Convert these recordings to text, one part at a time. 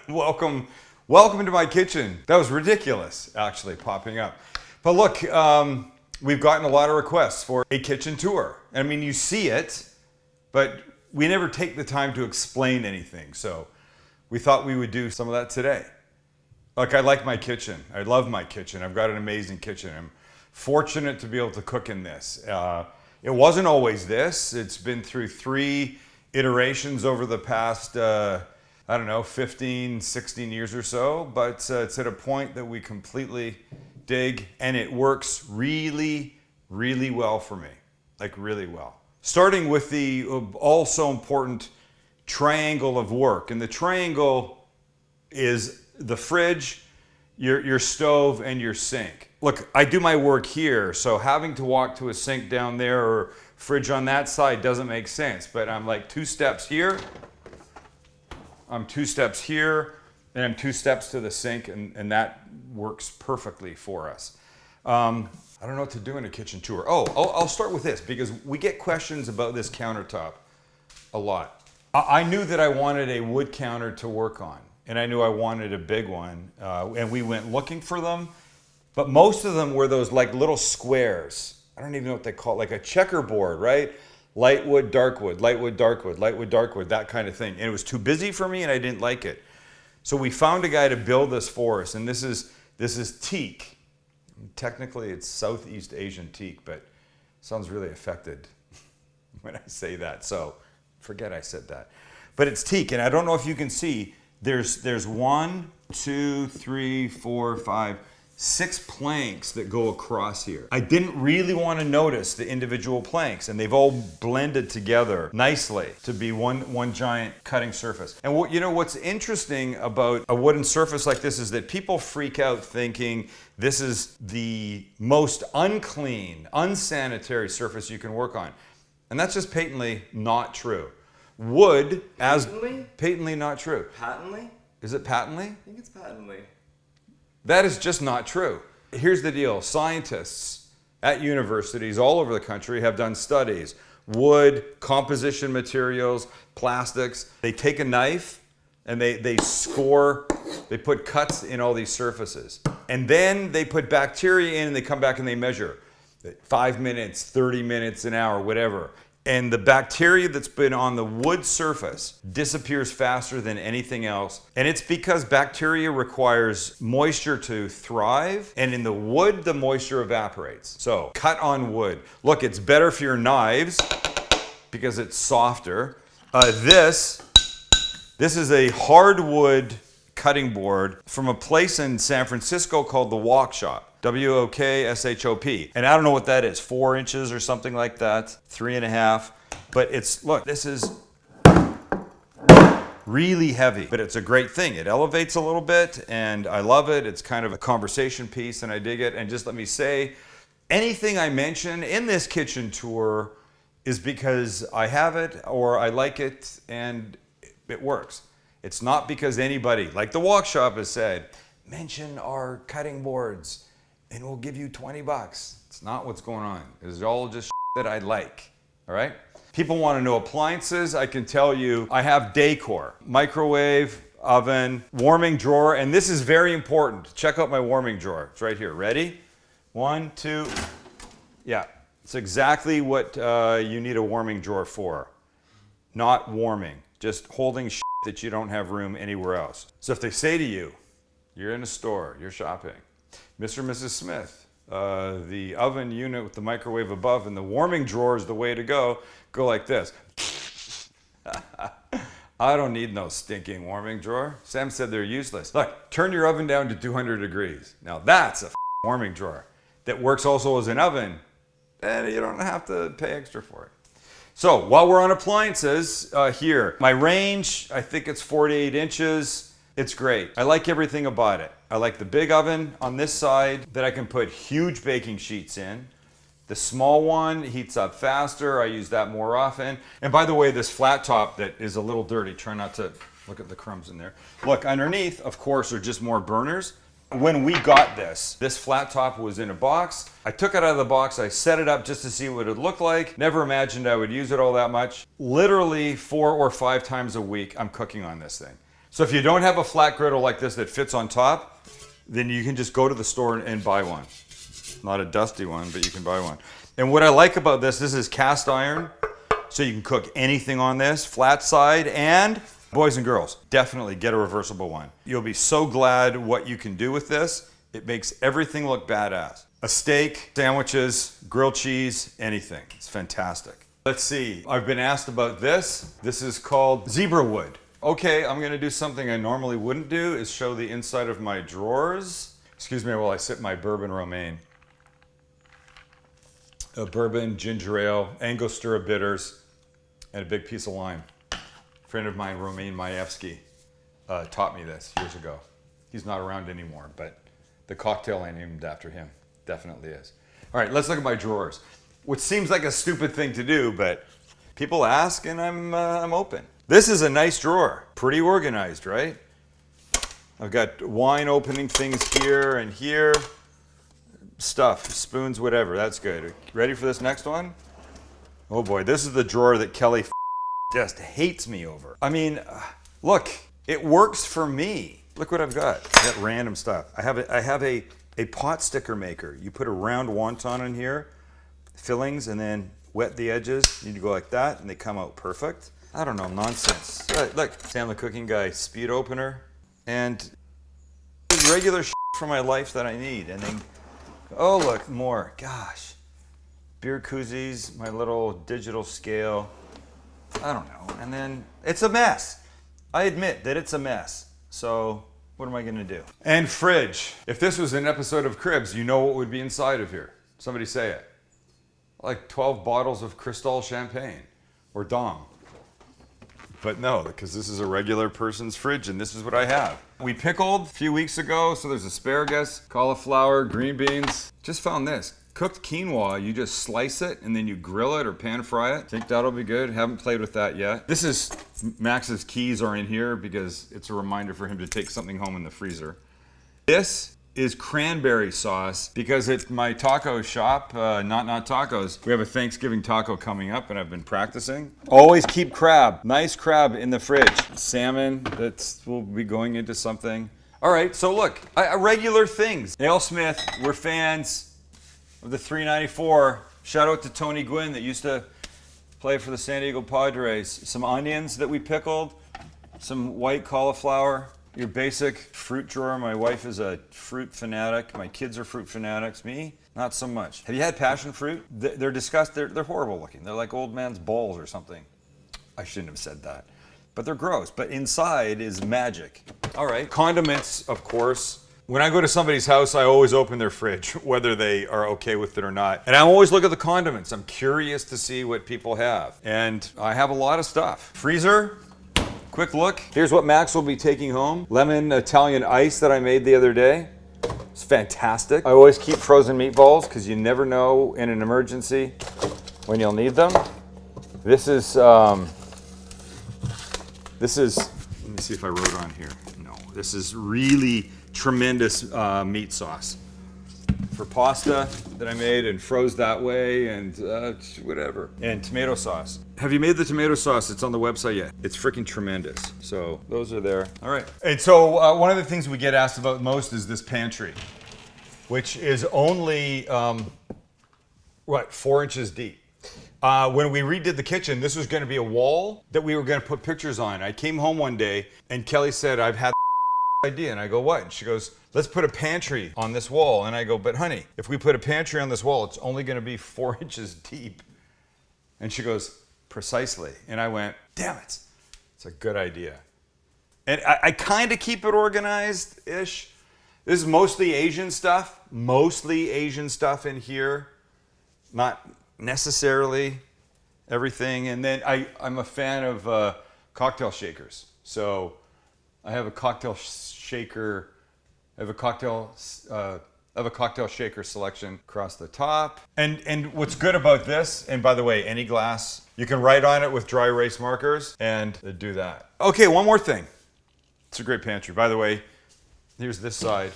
Welcome to my kitchen. That was ridiculous, actually, popping up. But look, we've gotten a lot of requests for a kitchen tour. I mean, you see it, but we never take the time to explain anything. So we thought we would do some of that today. Look, I like my kitchen. I love my kitchen. I've got an amazing kitchen. I'm fortunate to be able to cook in this. It wasn't always this. It's been through 3 iterations over the past, 15, 16 years or so, but it's at a point that we completely dig, and it works really, really well for me, like really well. Starting with the also important triangle of work, and the triangle is the fridge, your stove, and your sink. Look, I do my work here, so having to walk to a sink down there or fridge on that side doesn't make sense, but I'm like 2 steps here, I'm 2 steps here, and I'm 2 steps to the sink, and that works perfectly for us. I don't know what to do in a kitchen tour. I'll start with this, because we get questions about this countertop a lot. I knew that I wanted a wood counter to work on, and I knew I wanted a big one, and we went looking for them, but most of them were those like little squares. I don't even know what they call it, like a checkerboard, right? Light wood, dark wood, light wood, dark wood, light wood, dark wood, that kind of thing. And it was too busy for me and I didn't like it. So we found a guy to build this for us, and this is Teak. Technically it's Southeast Asian teak, but it sounds really affected when I say that. So forget I said that. But it's teak, and I don't know if you can see, there's 1, 2, 3, 4, 5, 6 planks that go across here. I didn't really want to notice the individual planks, and they've all blended together nicely to be one giant cutting surface. And what's interesting about a wooden surface like this is that people freak out thinking this is the most unclean, unsanitary surface you can work on. And that's just patently not true. Wood, patently not true. Patently? Is it patently? I think it's patently. That is just not true. Here's the deal. Scientists at universities all over the country have done studies. Wood, composition materials, plastics. They take a knife and they score, they put cuts in all these surfaces. And then they put bacteria in and they come back and they measure 5 minutes, 30 minutes, an hour, whatever. And the bacteria that's been on the wood surface disappears faster than anything else. And it's because bacteria requires moisture to thrive. And in the wood, the moisture evaporates. So cut on wood. Look, it's better for your knives because it's softer. This is a hardwood cutting board from a place in San Francisco called the Wok Shop. WOKSHOP. And I don't know what that is, 4 inches or something like that, 3.5. But look, this is really heavy, but it's a great thing. It elevates a little bit and I love it. It's kind of a conversation piece and I dig it. And just let me say, anything I mention in this kitchen tour is because I have it or I like it and it works. It's not because anybody, like the Wok Shop has said, mention our cutting boards and we'll give you $20. It's not what's going on. It's all just that I like, all right? People want to know appliances. I can tell you I have decor, microwave, oven, warming drawer, and this is very important. Check out my warming drawer. It's right here. Ready? 1, 2. Yeah, it's exactly what you need a warming drawer for. Not warming, just holding that you don't have room anywhere else. So if they say to you, you're in a store, you're shopping, Mr. and Mrs. Smith, the oven unit with the microwave above and the warming drawer is the way to go like this. I don't need no stinking warming drawer. Sam said they're useless. Look, turn your oven down to 200 degrees. Now that's a warming drawer that works also as an oven, and you don't have to pay extra for it. So while we're on appliances here, my range, I think it's 48 inches. It's great. I like everything about it. I like the big oven on this side that I can put huge baking sheets in. The small one heats up faster. I use that more often. And by the way, this flat top that is a little dirty, try not to look at the crumbs in there. Look, underneath, of course, are just more burners. When we got this flat top was in a box. I took it out of the box, I set it up just to see what it would look like. Never imagined I would use it all that much. Literally 4 or 5 times a week, I'm cooking on this thing. So if you don't have a flat griddle like this that fits on top, then you can just go to the store and buy one. Not a dusty one, but you can buy one. And what I like about this is cast iron, so you can cook anything on this, flat side, and boys and girls, definitely get a reversible one. You'll be so glad what you can do with this. It makes everything look badass. A steak, sandwiches, grilled cheese, anything. It's fantastic. Let's see, I've been asked about this. This is called zebra wood. Okay, I'm gonna do something I normally wouldn't do, is show the inside of my drawers. Excuse me while I sip my bourbon romaine. A bourbon, ginger ale, Angostura bitters, and a big piece of lime. A friend of mine, Romain Majewski, taught me this years ago. He's not around anymore, but the cocktail I named after him definitely is. All right, let's look at my drawers. Which seems like a stupid thing to do, but people ask and I'm open. This is a nice drawer, pretty organized, right? I've got wine opening things here and here. Stuff, spoons, whatever, that's good. Ready for this next one? Oh boy, this is the drawer that Kelly just hates me over. I mean, look, it works for me. Look what I've got. I got random stuff. I have a pot sticker maker. You put a round wonton in here, fillings, and then wet the edges. You need to go like that, and they come out perfect. I don't know, nonsense. Look, Sam the Cooking Guy speed opener, and regular for my life that I need. And then, oh look, more. Gosh, beer koozies, my little digital scale. I don't know. And then it's a mess. I admit that it's a mess. So what am I gonna do? And fridge. If this was an episode of Cribs, you know what would be inside of here. Somebody say it. Like 12 bottles of Cristal champagne or Dom. But no, because this is a regular person's fridge and this is what I have. We pickled a few weeks ago, so there's asparagus, cauliflower, green beans. Just found this. Cooked quinoa, you just slice it and then you grill it or pan fry it. Think that'll be good. Haven't played with that yet. This is, Max's keys are in here because it's a reminder for him to take something home in the freezer. This is cranberry sauce because it's my taco shop, Not Tacos. We have a Thanksgiving taco coming up and I've been practicing. Always keep crab, nice crab in the fridge. Salmon, that will be going into something. All right, so look, regular things. AleSmith, we're fans of the 394. Shout out to Tony Gwynn that used to play for the San Diego Padres. Some onions that we pickled, some white cauliflower, your basic fruit drawer. My wife is a fruit fanatic. My kids are fruit fanatics. Me, not so much. Have you had passion fruit? They're disgusting. They're horrible looking. They're like old man's balls or something. I shouldn't have said that. But they're gross. But inside is magic. All right. Condiments, of course. When I go to somebody's house, I always open their fridge, whether they are okay with it or not. And I always look at the condiments. I'm curious to see what people have. And I have a lot of stuff. Freezer. Quick look. Here's what Max will be taking home. Lemon Italian ice that I made the other day. It's fantastic. I always keep frozen meatballs because you never know in an emergency when you'll need them. This is, let me see if I wrote on here. No, this is really tremendous meat sauce for pasta that I made and froze that way and whatever. And tomato sauce. Have you made the tomato sauce? It's on the website yet. It's freaking tremendous. So those are there. All right. And so one of the things we get asked about most is this pantry, which is only, 4 inches deep. When we redid the kitchen, this was gonna be a wall that we were gonna put pictures on. I came home one day and Kelly said, I've had idea. And I go, what? And she goes, let's put a pantry on this wall. And I go, but honey, if we put a pantry on this wall, it's only going to be 4 inches deep. And she goes, precisely. And I went, damn it, it's a good idea. And I kind of keep it organized-ish. This is mostly Asian stuff in here. Not necessarily everything. And then I'm a fan of cocktail shakers. So I have a cocktail shaker. I have a cocktail shaker selection across the top. And what's good about this, and by the way, any glass, you can write on it with dry erase markers and do that. Okay, one more thing. It's a great pantry. By the way, here's this side.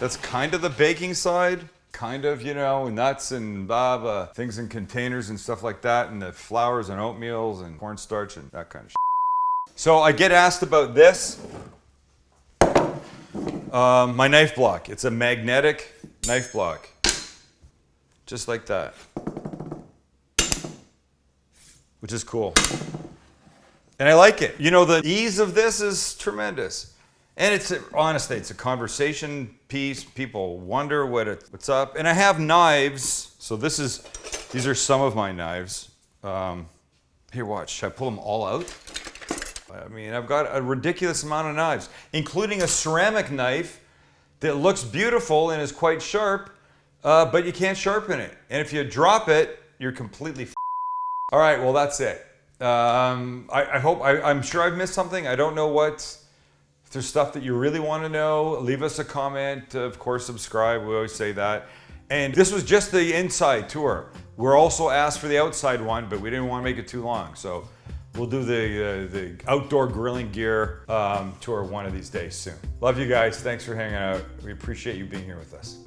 That's kind of the baking side. Kind of, nuts and things in containers and stuff like that, and the flours and oatmeals and cornstarch and that kind of shit. So I get asked about this. My knife block. It's a magnetic knife block. Just like that. Which is cool. And I like it. You know, the ease of this is tremendous. And it's, honestly, it's a conversation piece. People wonder what's up. And I have knives. So these are some of my knives. Here, watch. Should I pull them all out? I mean, I've got a ridiculous amount of knives, including a ceramic knife that looks beautiful and is quite sharp, but you can't sharpen it. And if you drop it, you're completely All right, well, that's it. I'm sure I've missed something. I don't know what. If there's stuff that you really want to know, leave us a comment. Of course, subscribe. We always say that. And this was just the inside tour. We're also asked for the outside one, but we didn't want to make it too long. So we'll do the outdoor grilling gear tour one of these days soon. Love you guys. Thanks for hanging out. We appreciate you being here with us.